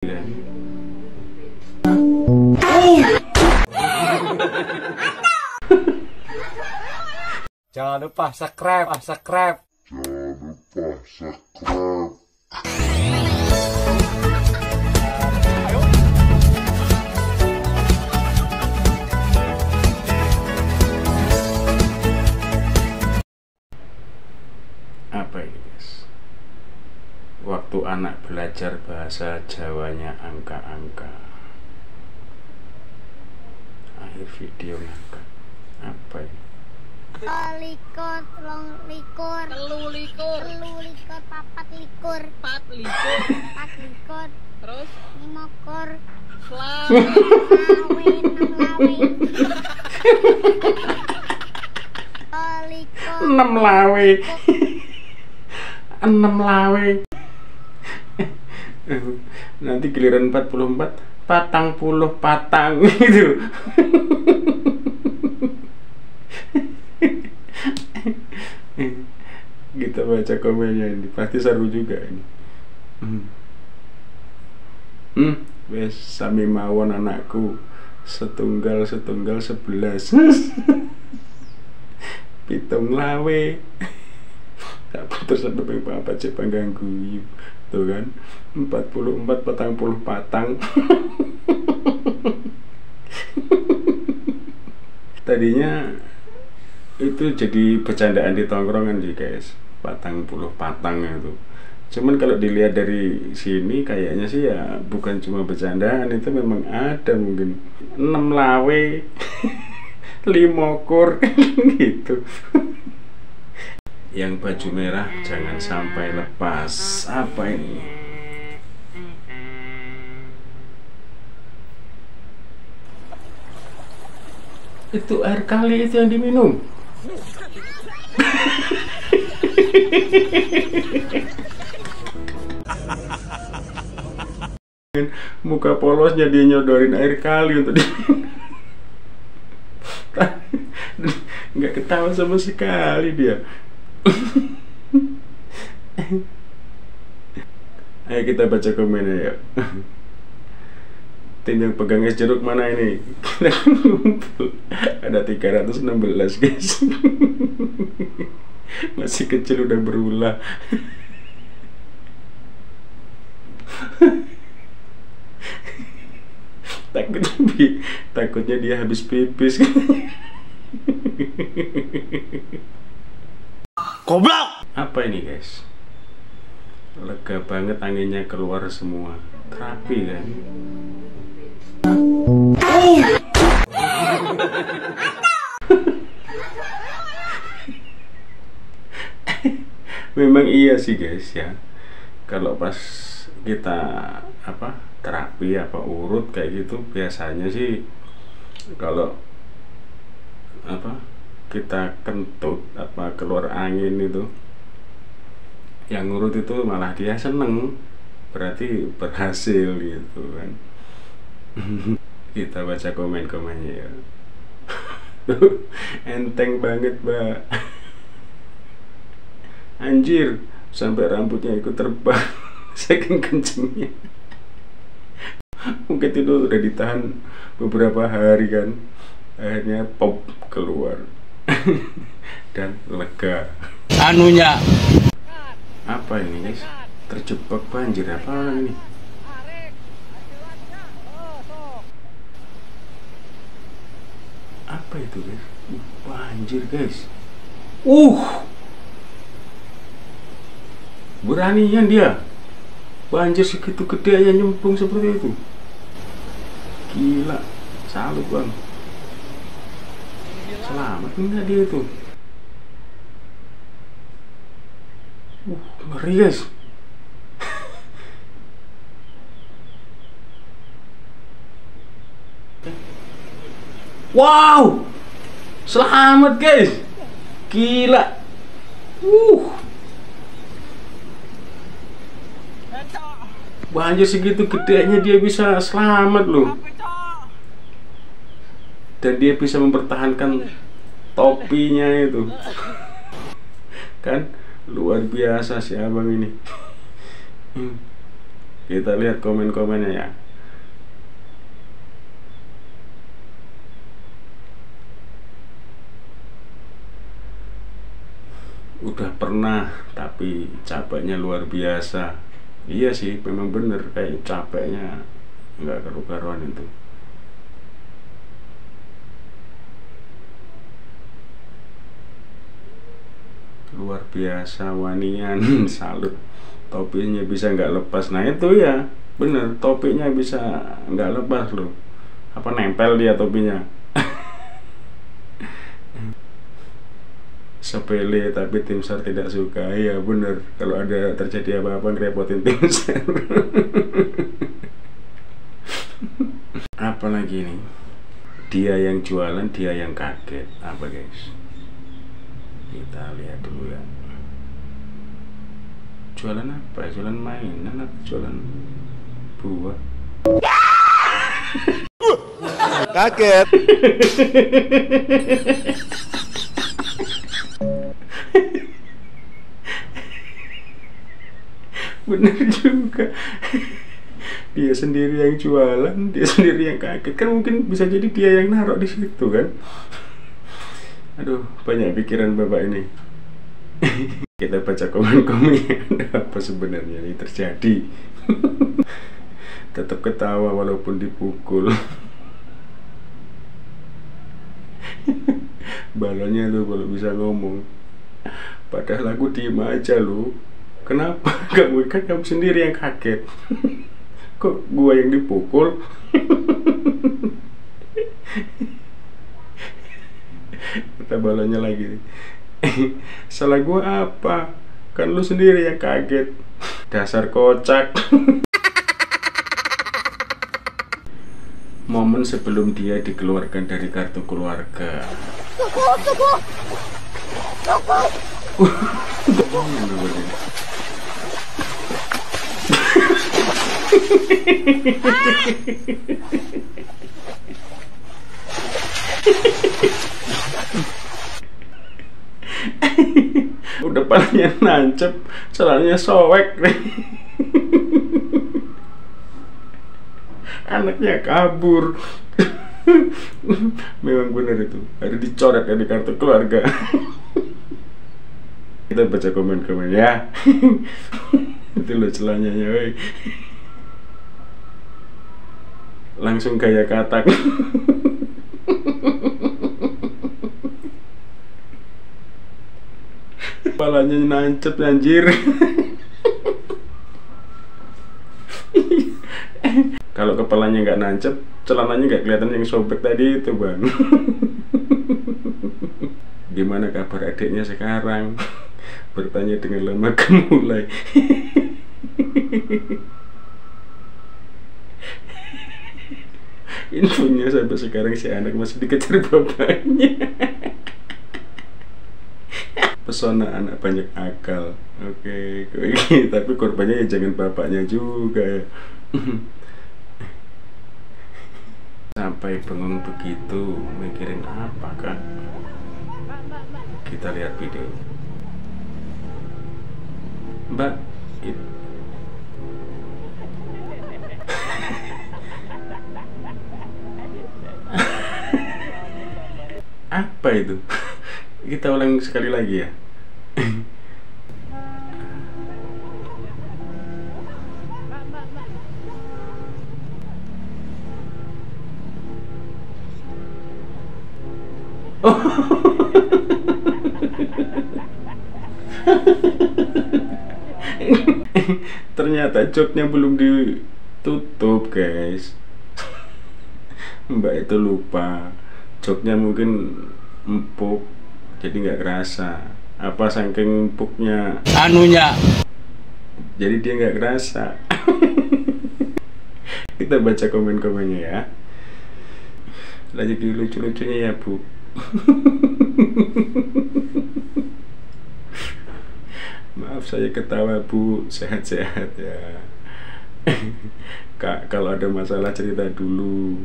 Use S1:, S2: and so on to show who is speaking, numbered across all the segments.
S1: Jangan lupa subscribe.
S2: Apa ini guys? Waktu anak belajar bahasa Jawanya angka-angka. Akhir video ngangkat. Apa ini?
S3: Likur, telung likur, telu likur, papat likur, pat likur, terus limokur, lawe, enam lawe,
S2: enam lawe. Nanti giliran 44 patang puluh patang gitu. Kita baca komennya ini pasti seru juga ini. Wes sami mawon anakku, setunggal 11 pitung lawe. Tak putus satu ping papat cek pangganggu tuh kan, 44 patang puluh patang. Tadinya itu jadi bercandaan di tongkrongan sih guys, patang puluh patang itu. Cuman kalau dilihat dari sini kayaknya sih ya bukan cuma bercandaan, itu memang ada mungkin 6 lawe 5 kur gitu. Yang baju merah jangan sampai lepas. Apa ini? Itu air kali itu yang diminum. Muka polosnya dia nyodorin air kali untuk nggak ketawa sama sekali dia. Ayo kita baca komennya ya. Tim yang pegang es jeruk mana ini? Ada 316 guys. Masih kecil udah berulah. Takutnya dia habis pipis. Goblok! Apa ini guys? Lega banget, anginnya keluar semua. Terapi kan? Memang iya sih guys ya. Kalau pas kita terapi urut kayak gitu, biasanya sih kalau kita kentut keluar angin itu, yang ngurut itu malah dia seneng, berarti berhasil gitu kan. Kita baca komen-komennya ya. Enteng banget mbak. Anjir, sampai rambutnya ikut terbang saking kencengnya. Mungkin itu udah ditahan beberapa hari kan, akhirnya pop keluar. Dan lega anunya. Apa ini guys? Terjebak banjir apa ini? Apa itu guys? Banjir guys. Beraninya dia banjir segitu gede aja nyemplung seperti itu. Gila, salut bang. Selamat enggak dia itu? Ngeri guys. Wow, selamat guys. Gila. Banjir segitu gedenya dia bisa selamat loh. Dan dia bisa mempertahankan topinya itu. Kan luar biasa si abang ini. Kita lihat komen-komennya ya. Udah pernah, tapi capeknya luar biasa. Iya sih, memang bener, kayak capeknya nggak karu-karuan itu. Luar biasa, wanian. Salut. Topinya bisa nggak lepas. Nah itu ya, bener, topinya bisa nggak lepas loh. Apa nempel dia topinya. Sepele tapi tim SAR tidak suka. Iya bener, kalau ada terjadi apa-apa ngerepotin tim SAR. Apalagi nih, dia yang jualan, dia yang kaget. Apa guys, kita lihat dulu ya. Jualan apa? Jualan mainan atau jualan buah?
S4: Kaget.
S2: Bener juga. Dia sendiri yang jualan, dia sendiri yang kaget. Kan mungkin bisa jadi dia yang naruh di situ kan. Aduh, banyak pikiran bapak ini. Kita baca komen-komennya. Apa sebenarnya ini terjadi. Tetap ketawa walaupun dipukul. Balonnya tuh kalau bisa ngomong. Padahal aku diem aja loh. Kenapa? Kamu sendiri yang kaget. Kok gua yang dipukul? Kata balonnya lagi. Salah gua apa? Kan lu sendiri yang kaget. Dasar kocak. Momen sebelum dia dikeluarkan dari kartu keluarga. Udah palanya nancep, celananya sobek. Anaknya kabur. Memang benar itu, harus dicoret dari kartu keluarga. Kita baca komen-komen ya. Itu loh celananya, wey. Langsung gaya katak. Kepalanya nancep anjir. Kalau kepalanya nggak nancep, celananya nggak kelihatan yang sobek tadi itu bang. Gimana kabar adiknya sekarang? Bertanya dengan lama gemulai. Infonya sampai sekarang si anak masih dikejar bapaknya. Pesona anak banyak akal. Oke, tapi korbannya ya jangan bapaknya juga ya. Sampai bengong begitu, mikirin apa kak? Kita lihat video. Mbak, apa itu? Kita ulang sekali lagi ya. Oh. Ternyata joknya belum ditutup guys. Mbak itu lupa, joknya mungkin empuk jadi nggak kerasa. Apa saking empuknya
S1: Anunya.
S2: jadi dia nggak kerasa. Kita baca komen-komennya ya. Lagi lucu-lucunya ya bu. Maaf saya ketawa bu, sehat-sehat ya. Kak, kalau ada masalah cerita dulu.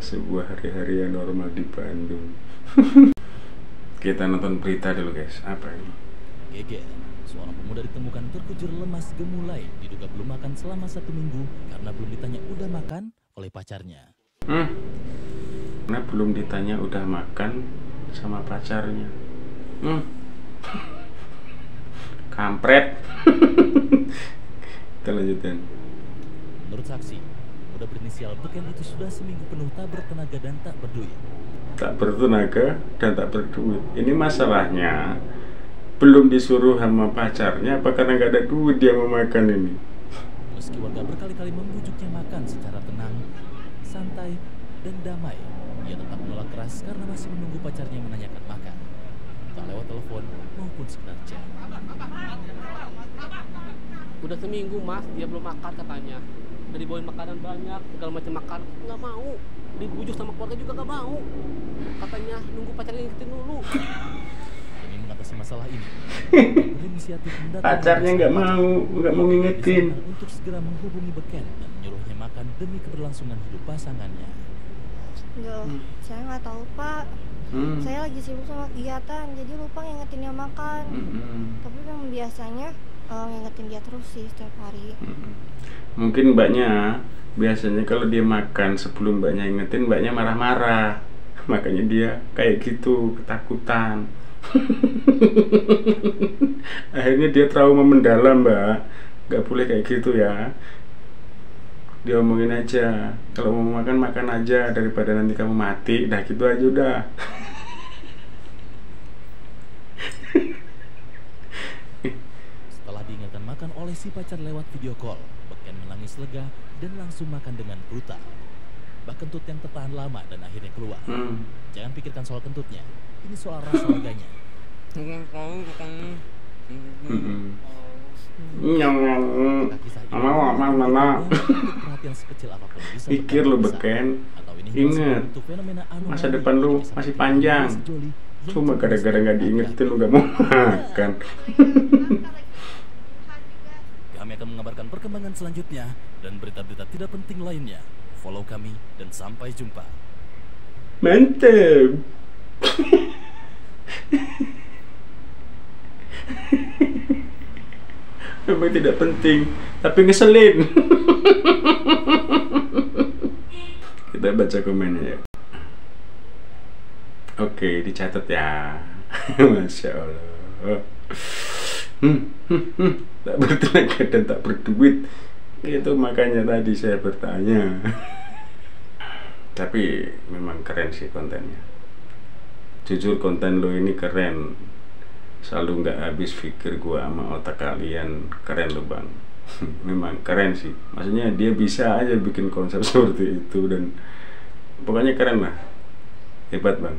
S2: Sebuah hari-hari yang normal di Bandung. Kita nonton berita dulu guys. Apa ini?
S5: Geger, seorang pemuda ditemukan terkujur lemas gemulai, diduga belum makan selama 1 minggu karena belum ditanya udah makan oleh pacarnya.
S2: Karena belum ditanya udah makan sama pacarnya. Kampret. Kita lanjutin.
S5: Menurut saksi, pemuda berinisial Beken itu sudah seminggu penuh tak bertenaga dan tak berduit.
S2: Tak bertenaga dan tak berduit. Ini masalahnya belum disuruh sama pacarnya, apa karena nggak ada duit dia mau makan ini?
S5: Meski warga berkali-kali membujuknya makan secara tenang, santai, dan damai, ia tetap menolak keras karena masih menunggu pacarnya menanyakan makan, tak lewat telepon maupun sekedar chat.
S6: Udah seminggu mas, dia belum makan katanya. Udah dibawain makanan banyak, segala macam makan, nggak mau. Dibujuk sama keluarga juga nggak mau. Katanya nunggu pacarnya ngikutin dulu.
S5: Demi mengatasi masalah ini, berinisiatif mendatangi
S2: Pacarnya nggak mau ngingetin.
S5: untuk segera menghubungi Beken dan menyuruhnya makan demi keberlangsungan hidup pasangannya.
S3: Enggak, saya nggak tahu Pak. Saya lagi sibuk sama kegiatan, jadi lupa ngingetin dia makan. Tapi memang biasanya ngingetin dia terus sih setiap hari.
S2: Mungkin mbaknya biasanya kalau dia makan sebelum mbaknya ingetin, mbaknya marah-marah. Makanya dia kayak gitu, ketakutan. Akhirnya dia trauma mendalam, mbak. Gak boleh kayak gitu ya. Diomongin aja, kalau mau makan, makan aja daripada nanti kamu mati. Dah gitu aja udah.
S5: Setelah diingatkan makan oleh si pacar lewat video call, Beken menangis lega dan langsung makan dengan brutal. Bah kentut yang tertahan lama dan akhirnya keluar. Jangan pikirkan soal kentutnya, ini soal rasa leganya. Perhatian sekecil apapun bisa
S2: Pikir lu Beken, inget masa depan lu masih panjang. Cuma gara-gara gak diingetin lu gak mau makan.
S5: Kami akan mengabarkan perkembangan selanjutnya dan berita-berita tidak penting lainnya. Follow kami dan sampai jumpa.
S2: Mantap. Memang tidak penting, tapi ngeselin. Kita baca komennya ya. Oke, dicatat ya. Masya Allah. Tak bertenaga dan tak berduit. Itu makanya tadi saya bertanya. Tapi memang keren sih kontennya. Jujur konten lo ini keren. Selalu nggak habis pikir gua sama otak kalian. Keren lo bang. Memang keren sih. Maksudnya dia bisa aja bikin konsep seperti itu. Dan pokoknya keren lah. Hebat bang.